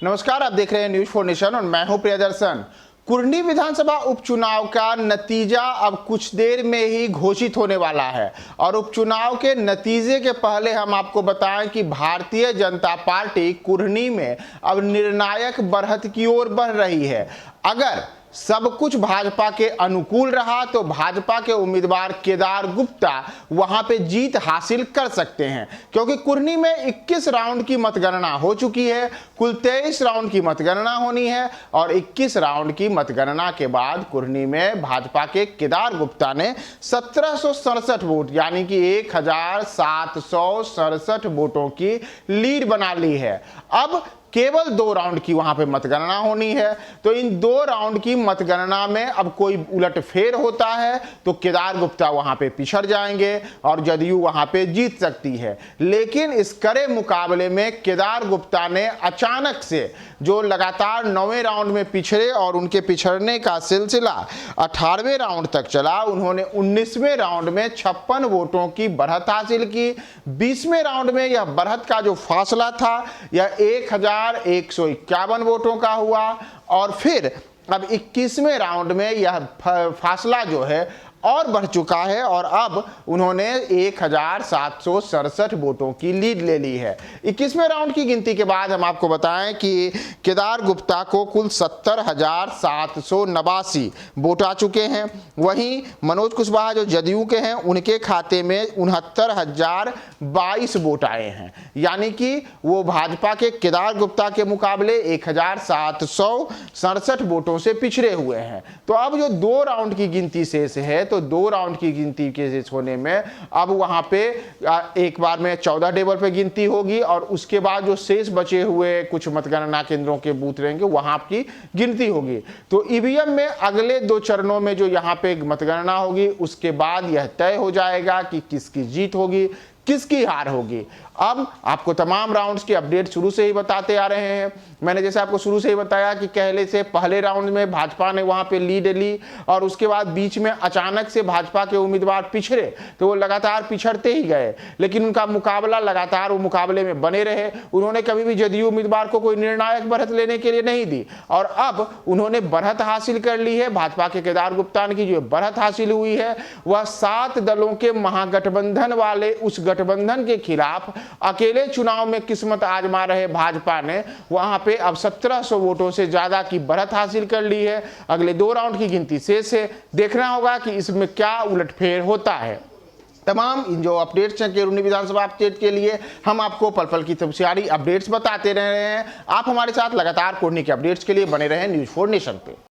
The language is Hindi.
नमस्कार, आप देख रहे हैं न्यूज 4 नेशन और मैं हूं प्रियदर्शन। कुर्नी विधानसभा उपचुनाव का नतीजा अब कुछ देर में ही घोषित होने वाला है और उपचुनाव के नतीजे के पहले हम आपको बताएं कि भारतीय जनता पार्टी कुर्नी में अब निर्णायक बढ़त की ओर बढ़ रही है। अगर सब कुछ भाजपा के अनुकूल रहा तो भाजपा के उम्मीदवार केदार गुप्ता वहां पे जीत हासिल कर सकते हैं, क्योंकि कुर्नी में 21 राउंड की मतगणना हो चुकी है। कुल 23 राउंड की मतगणना होनी है और 21 राउंड की मतगणना के बाद कुर्नी में भाजपा के केदार गुप्ता ने 1767 वोट यानी कि 1767 वोटों की लीड बना ली है। अब केवल 2 राउंड की वहां पे मतगणना होनी है, तो इन 2 राउंड की मतगणना में अब कोई उलटफेर होता है तो केदार गुप्ता वहां पे पिछड़ जाएंगे और जदयू वहां पे जीत सकती है। लेकिन इस कड़े मुकाबले में केदार गुप्ता ने अचानक से जो लगातार 9वें राउंड में पिछड़े और उनके पिछड़ने का सिलसिला 18वें राउंड तक चला, उन्होंने 19वें राउंड में 56 वोटों की बढ़त हासिल की। 20वें राउंड में यह बढ़त का जो फासला था यह 1151 वोटों का हुआ और फिर अब 21वें राउंड में यह फासला जो है और बढ़ चुका है और अब उन्होंने 1767 वोटों की लीड ले ली है। 21वें राउंड की गिनती के बाद हम आपको बताएं कि केदार गुप्ता को कुल 70,789 वोट आ चुके हैं। वहीं मनोज कुशवाहा जो जदयू के हैं उनके खाते में 69,022 वोट आए हैं, यानी कि वो भाजपा के केदार गुप्ता के मुकाबले 1767 वोटों से पिछड़े हुए हैं। तो अब जो 2 राउंड की गिनती शेष है, तो 2 राउंड की गिनती के शेष होने में अब वहां पे एक बार में 14 टेबल पे गिनती होगी और उसके बाद जो शेष बचे हुए कुछ मतगणना केंद्रों के बूथ रहेंगे वहां की गिनती होगी। तो ईवीएम में अगले 2 चरणों में जो यहां पे मतगणना होगी उसके बाद यह तय हो जाएगा कि किसकी जीत होगी, किसकी हार होगी। अब आपको तमाम राउंड्स की अपडेट शुरू से ही बताते आ रहे हैं। मैंने जैसे आपको शुरू से ही बताया कि पहले राउंड में भाजपा ने वहां पे लीड ली और उसके बाद बीच में अचानक से भाजपा के उम्मीदवार पिछड़े, तो वो लगातार पिछड़ते ही गए, लेकिन उनका मुकाबला लगातार वो मुकाबले में बने रहे। उन्होंने कभी भी जदयू उम्मीदवार को कोई निर्णायक बढ़त लेने के लिए नहीं दी और अब उन्होंने बढ़त हासिल कर ली है। भाजपा के केदार गुप्ता की जो बढ़त हासिल हुई है वह 7 दलों के महागठबंधन वाले उस गठबंधन के खिलाफ अकेले चुनाव में किस्मत आजमा रहे भाजपा ने वहां पे अब 1700 वोटों से ज्यादा की बढ़त हासिल कर ली है। अगले 2 राउंड की गिनती शेष है, देखना होगा कि इसमें क्या उलटफेर होता है। तमाम इन जो अपडेट्स हैं कुर्नी विधानसभा अपडेट के लिए हम आपको पल पल की सारी अपडेट्स बताते रह रहे हैं। आप हमारे साथ लगातार कुर्नी के अपडेट्स के लिए बने रहें न्यूज 4 नेशन पे।